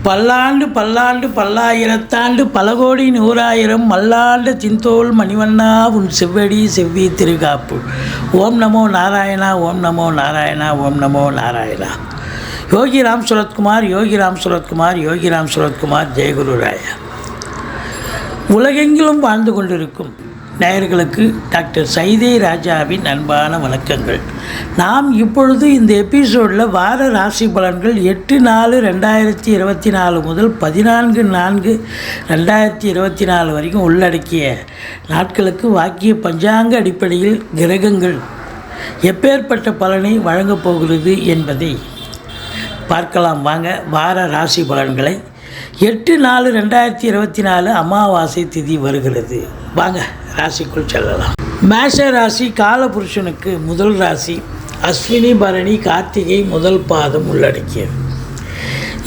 பல்லாண்டு பல்லாண்டு பல்லாயிரத்தாண்டு பல கோடி நூறாயிரம் மல்லாண்டு தின்தோல் மணிவண்ணா உன் செவ்வடி செவ்வி திருகாப்பு. ஓம் நமோ நாராயணா, ஓம் நமோ நாராயணா, ஓம் நமோ நாராயணா. யோகிராம் சுரத்குமார், யோகிராம் சுரத்குமார், யோகிராம் சுரத்குமார். ஜெயகுரு ராயா. உலகெங்கிலும் வாழ்ந்து கொண்டிருக்கும் நேயர்களுக்கு டாக்டர் சைதை ராஜாவின் அன்பான வணக்கங்கள். நாம் இப்பொழுது இந்த எபிசோடில் வார ராசி பலன்கள் 8/4/2024 முதல் 14/4/2024 வரைக்கும் உள்ளடக்கிய நாட்களுக்கு வாக்கிய பஞ்சாங்க அடிப்படையில் கிரகங்கள் எப்பேற்பட்ட பலனை வழங்கப் போகிறது என்பதை பார்க்கலாம். வாங்க. வார ராசி பலன்களை 8/4/2024 அமாவாசை திதி வருகிறது. வாங்க ராசிக்குள் செல்லலாம். மேஷ ராசி காலபுருஷனுக்கு முதல் ராசி. அஸ்வினி பரணி கார்த்திகை முதல் பாதம் உள்ளடக்கியது.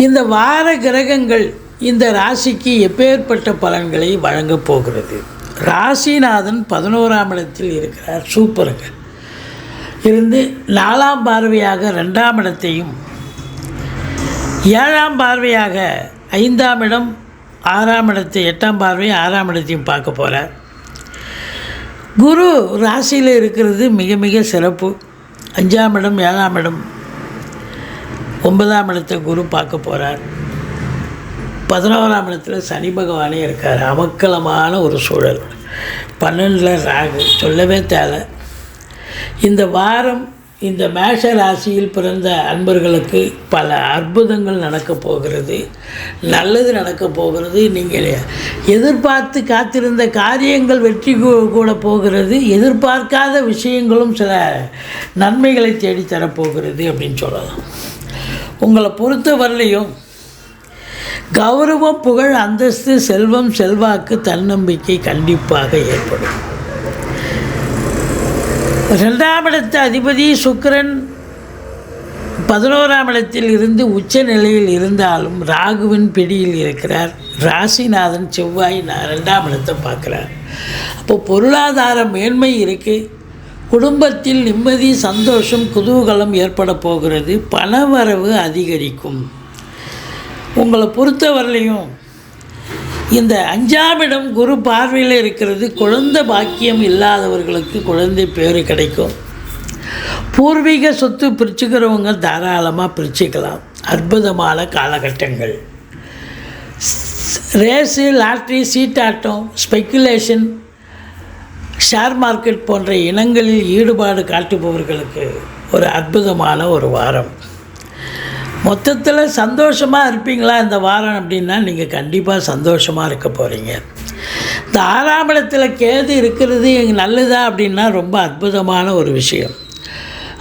இந்த வார கிரகங்கள் இந்த ராசிக்கு எப்பேற்பட்ட பலன்களை வழங்கப் போகிறது. ராசிநாதன் 11ஆம் இடத்தில் இருக்கிறார். சூப்பருங்க. இருந்து 4ஆம் பார்வையாக 2ஆம் இடத்தையும் 7ஆம் பார்வையாக 5ஆம் இடம் 6ஆம் இடத்தை 8ஆம் பார்வை 6ஆம் இடத்தையும் பார்க்க போகிறார். குரு ராசியில் இருக்கிறது மிக மிக சிறப்பு. 5ஆம் இடம் 7ஆம் இடம் 9ஆம் இடத்தை குரு பார்க்க போகிறார். 11ஆம் இடத்துல சனி பகவானே இருக்கார். அமக்கலமான ஒரு சூழல். 12ல் ராகு சொல்லவே தேவை. இந்த வாரம் இந்த மேஷ ராசியில் பிறந்த அன்பர்களுக்கு பல அற்புதங்கள் நடக்கப் போகிறது. நல்லது நடக்கப் போகிறது. நீங்கள் எதிர்பார்த்து காத்திருந்த காரியங்கள் வெற்றி கூட போகிறது. எதிர்பார்க்காத விஷயங்களும் சில நன்மைகளை தேடித்தரப்போகிறது அப்படின்னு சொல்லலாம். உங்களை பொறுத்தவரையிலையும் கௌரவம், புகழ், அந்தஸ்து, செல்வம், செல்வாக்கு, தன்னம்பிக்கை கண்டிப்பாக ஏற்படும். 2ஆம் இடத்து அதிபதி சுக்கிரன் 11ஆம் இடத்தில் இருந்து உச்ச நிலையில் இருந்தாலும் ராகுவின் பிடியில் இருக்கிறார். ராசிநாதன் செவ்வாய் 2ஆம் இடத்தை பார்க்குறார். அப்போது பொருளாதார மேன்மை இருக்குது. குடும்பத்தில் நிம்மதி, சந்தோஷம், குதூகலம் ஏற்பட போகிறது. பணவரவு அதிகரிக்கும். உங்களை பொறுத்தவரையிலையும் இந்த 5ஆம் இடம் குரு பார்வையில் இருக்கிறது. குழந்தை பாக்கியம் இல்லாதவர்களுக்கு குழந்தை பேர் கிடைக்கும். பூர்வீக சொத்து பிரிச்சுக்கிறவங்க தாராளமாக பிரிச்சுக்கலாம். அற்புதமான காலகட்டங்கள். ரேஸு, லாட்ரி, சீட்டாட்டம், ஸ்பெக்குலேஷன், ஷேர் மார்க்கெட் போன்ற இனங்களில் ஈடுபாடு காட்டுபவர்களுக்கு ஒரு அற்புதமான ஒரு வாரம். மொத்தத்தில் சந்தோஷமாக இருப்பீங்களா இந்த வாரம் அப்படின்னா நீங்கள் கண்டிப்பாக சந்தோஷமாக இருக்க போகிறீங்க. இந்த 6ஆம் இடத்துல கேது இருக்கிறது நல்லதா அப்படின்னா ரொம்ப அற்புதமான ஒரு விஷயம்.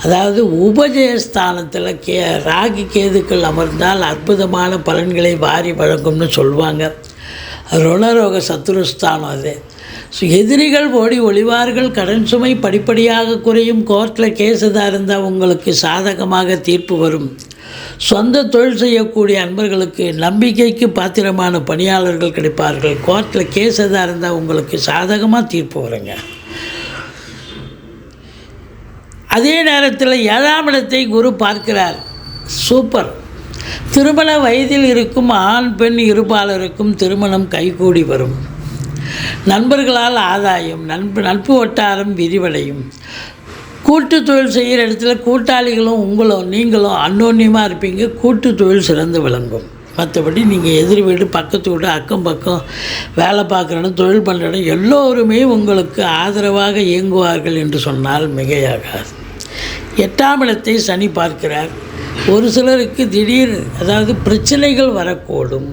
அதாவது உபஜயஸ்தானத்தில் ராகு கேதுக்கள் அமர்ந்தால் அற்புதமான பலன்களை வாரி வழங்கும்னு சொல்லுவாங்க. ருணரோக சத்துருஸ்தானம் அது. எதிரிகள் ஓடி ஒளிவார்கள். கடன் சுமை படிப்படியாக குறையும். கோர்ட்டில் கேஸ் எதாக இருந்தால் உங்களுக்கு சாதகமாக தீர்ப்பு வரும். சொந்த தொழில் செய்யக்கூடிய அன்பர்களுக்கு நம்பிக்கைக்கு பாத்திரமான பணியாளர்கள் கிடைப்பார்கள். கோர்ட்டில் கேஸ் எதாக இருந்தால் உங்களுக்கு சாதகமாக தீர்ப்பு வருங்க. அதே நேரத்தில் 7ஆம் இடத்தை குரு பார்க்கிறார். சூப்பர். திருமண வயதில் இருக்கும் ஆண் பெண் இருபாலருக்கும் திருமணம் கைகூடி வரும். நண்பர்களால் ஆதாயம். நட்பு வட்டாரம் விரிவடையும். கூட்டு தொழில் செய்கிற இடத்துல கூட்டாளிகளும் நீங்களும் அன்னோன்யமாக இருப்பீங்க. கூட்டு தொழில் சிறந்து விளங்கும். மற்றபடி நீங்கள் எதிர் வீடு, பக்கத்து வீடு, அக்கம் பக்கம் வேலை பார்க்குற இடம், தொழில் பண்ணுற இடம் எல்லோருமே உங்களுக்கு ஆதரவாக இயங்குவார்கள் என்று சொன்னால் மிகையாகாது. 8ஆம் இடத்தை சனி பார்க்கிறார். ஒரு சிலருக்கு அதாவது பிரச்சனைகள் வரக்கூடும்.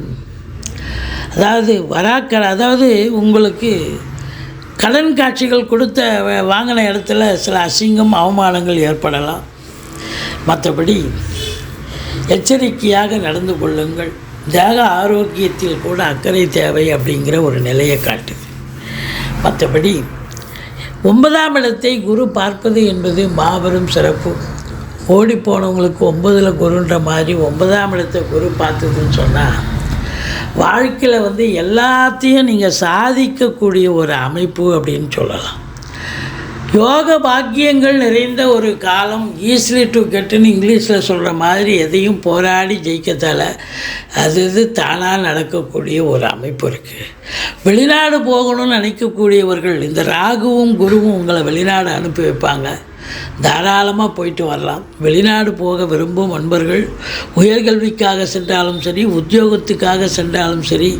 அதாவது உங்களுக்கு கடன் காட்சிகள் கொடுத்த வாங்கின இடத்துல சில அசிங்கம், அவமானங்கள் ஏற்படலாம். மற்றபடி எச்சரிக்கையாக நடந்து கொள்ளுங்கள். தேக ஆரோக்கியத்தில் கூட அக்கறை தேவை அப்படிங்கிற ஒரு நிலையை காட்டுது. மற்றபடி 9ஆம் இடத்தை குரு பார்ப்பது என்பது மாபெரும் சிறப்பு. ஓடி போனவங்களுக்கு 9ல் குருன்ற மாதிரி 9ஆம் இடத்தை குரு பார்த்ததுன்னு சொன்னால் வாழ்க்கையில் எல்லாத்தையும் நீங்கள் சாதிக்கக்கூடிய ஒரு அமைப்பு அப்படின்னு சொல்லலாம். யோக பாக்கியங்கள் நிறைந்த ஒரு காலம். ஈஸிலி டு கெட்டுன்னு இங்கிலீஷில் சொல்கிற மாதிரி எதையும் போராடி ஜெயிக்கத்தால் அது தானாக நடக்கக்கூடிய ஒரு அமைப்பு இருக்குது. வெளிநாடு போகணும்னு நினைக்கக்கூடியவர்கள் இந்த ராகுவும் குருவும் உங்களை வெளிநாடு அனுப்பி வைப்பாங்க. தாராளமாக போயிட்டு வரலாம். வெளிநாடு போக விரும்பும் நண்பர்கள் உயர்கல்விக்காக சென்றாலும் சரி, உத்தியோகத்துக்காக சென்றாலும் சரி,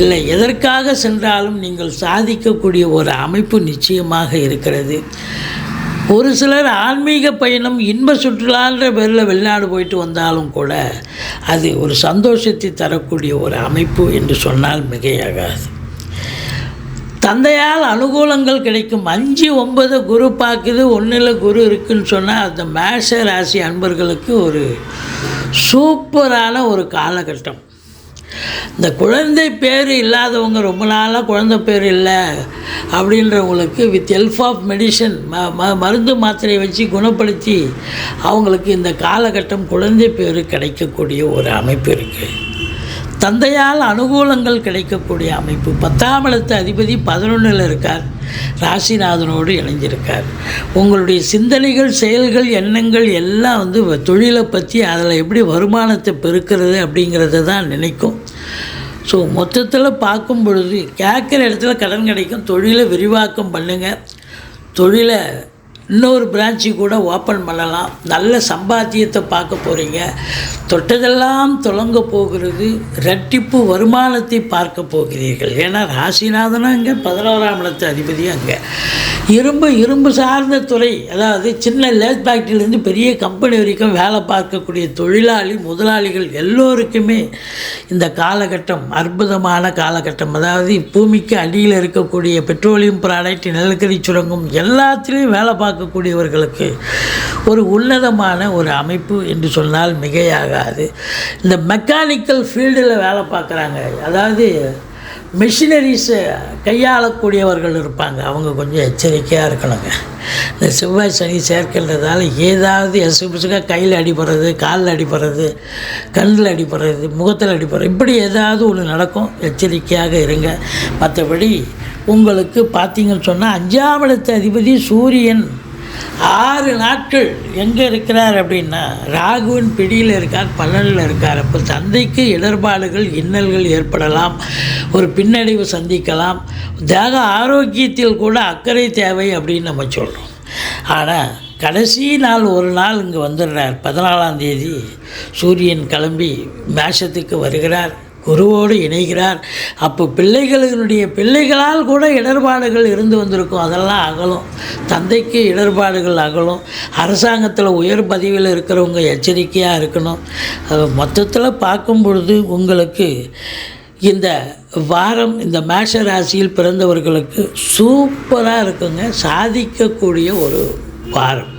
இல்லை எதற்காக சென்றாலும் நீங்கள் சாதிக்கக்கூடிய ஒரு அமைப்பு நிச்சயமாக இருக்கிறது. ஒரு சிலர் ஆன்மீக பயணம் இன்ப சுற்றுலான்ற பேரில் வெளிநாடு போயிட்டு வந்தாலும் கூட அது ஒரு சந்தோஷத்தை தரக்கூடிய ஒரு அமைப்பு என்று சொன்னால் மிகையாகாது. தந்தையால் அனுகூலங்கள் கிடைக்கும். 5, 9 குரு பார்க்குது, 1ல் குரு இருக்குதுன்னு சொன்னால் அந்த மேஷ ராசி அன்பர்களுக்கு ஒரு சூப்பரான ஒரு காலகட்டம். இந்த குழந்தை பேர் இல்லாதவங்க, ரொம்ப நாளாக குழந்தை பேர் இல்லை அப்படின்றவங்களுக்கு வித் ஹெல்ப் ஆஃப் மெடிசன் மருந்து மாத்திரையை வச்சு குணப்படுத்தி அவங்களுக்கு இந்த காலகட்டம் குழந்தை பேர் கிடைக்கக்கூடிய ஒரு அமைப்பு இருக்குது. தந்தையால் அனுகூலங்கள் கிடைக்கக்கூடிய அமைப்பு. 10ஆம் இடத்து அதிபதி 11ல் இருக்கார், ராசிநாதனோடு இணைஞ்சிருக்கார். உங்களுடைய சிந்தனைகள், செயல்கள், எண்ணங்கள் எல்லாம் தொழிலை பற்றி அதில் எப்படி வருமானத்தை பெருக்கிறது அப்படிங்கிறத தான் நினைக்கும். ஸோ மொத்தத்தில் பார்க்கும் பொழுது கேட்குற இடத்துல கடன் கிடைக்கும். தொழிலை விரிவாக்கம் பண்ணுங்கள். தொழிலை இன்னொரு பிரான்ச்சு கூட ஓப்பன் பண்ணலாம். நல்ல சம்பாத்தியத்தை பார்க்க போகிறீங்க. தொட்டதெல்லாம் தொடங்க போகிறது. ரெட்டிப்பு வருமானத்தை பார்க்க போகிறீர்கள். ஏன்னா ராசிநாதனும் அங்கே, 11ஆம் இடத்து அதிபதியும் அங்கே. இரும்பு சார்ந்த துறை, அதாவது சின்ன லேத் ஃபேக்ட்ரியிலேருந்து பெரிய கம்பெனி வரைக்கும் வேலை பார்க்கக்கூடிய தொழிலாளி முதலாளிகள் எல்லோருக்குமே இந்த காலகட்டம் அற்புதமான காலகட்டம். அதாவது பூமிக்கு அடியில் இருக்கக்கூடிய பெட்ரோலியம் ப்ராடக்ட், நிலக்கரி சுரங்கம் எல்லாத்துலேயும் வேலை பார்க்கக்கூடியவர்களுக்கு ஒரு உன்னதமான ஒரு அமைப்பு என்று சொன்னால் மிகையாகாது. இந்த மெக்கானிக்கல் ஃபீல்டில் வேலை பார்க்குறாங்க, அதாவது மிஷினரிஸை கையாளக்கூடியவர்கள் இருப்பாங்க, அவங்க கொஞ்சம் எச்சரிக்கையாக இருக்கணுங்க. இந்த செவ்வாய் சனி சேர்க்கிறதால ஏதாவது எசுகாக கையில் அடிபடுறது, காலில் அடிபடுறது, கண்ணில் அடிபடுறது, முகத்தில் அடிபடுறது, இப்படி ஏதாவது ஒன்று நடக்கும். எச்சரிக்கையாக இருங்க. மற்றபடி உங்களுக்கு பார்த்திங்கன்னு சொன்னால் 5ஆம் இடத்து அதிபதி சூரியன் 6 நாட்கள் எங்கே இருக்கிறார் அப்படின்னா ராகுவின் பிடியில் இருக்கார், 12ல் இருக்கார். அப்போ தந்தைக்கு இடர்பாடுகள், இன்னல்கள் ஏற்படலாம், ஒரு பின்னடைவு சந்திக்கலாம். தேக ஆரோக்கியத்தில் கூட அக்கறை தேவை அப்படின்னு நம்ம சொல்கிறோம். ஆனால் கடைசி நாள் ஒரு நாள் இங்கே வந்துடுறார். 14ஆம் தேதி சூரியன் கிளம்பி மேஷத்துக்கு வருகிறார், குருவோடு இணைகிறார். அப்போ பிள்ளைகளால் கூட இடர்பாடுகள் இருந்து வந்திருக்கும், அதெல்லாம் அகலும். தந்தைக்கு இடர்பாடுகள் அகலும். அரசாங்கத்தில் உயர் பதவியில் இருக்கிறவங்க எச்சரிக்கையாக இருக்கணும். அது மொத்தத்தில் பார்க்கும் பொழுது உங்களுக்கு இந்த வாரம் இந்த மேஷ ராசியில் பிறந்தவர்களுக்கு சூப்பராக இருக்குங்க. சாதிக்கக்கூடிய ஒரு வாரம்.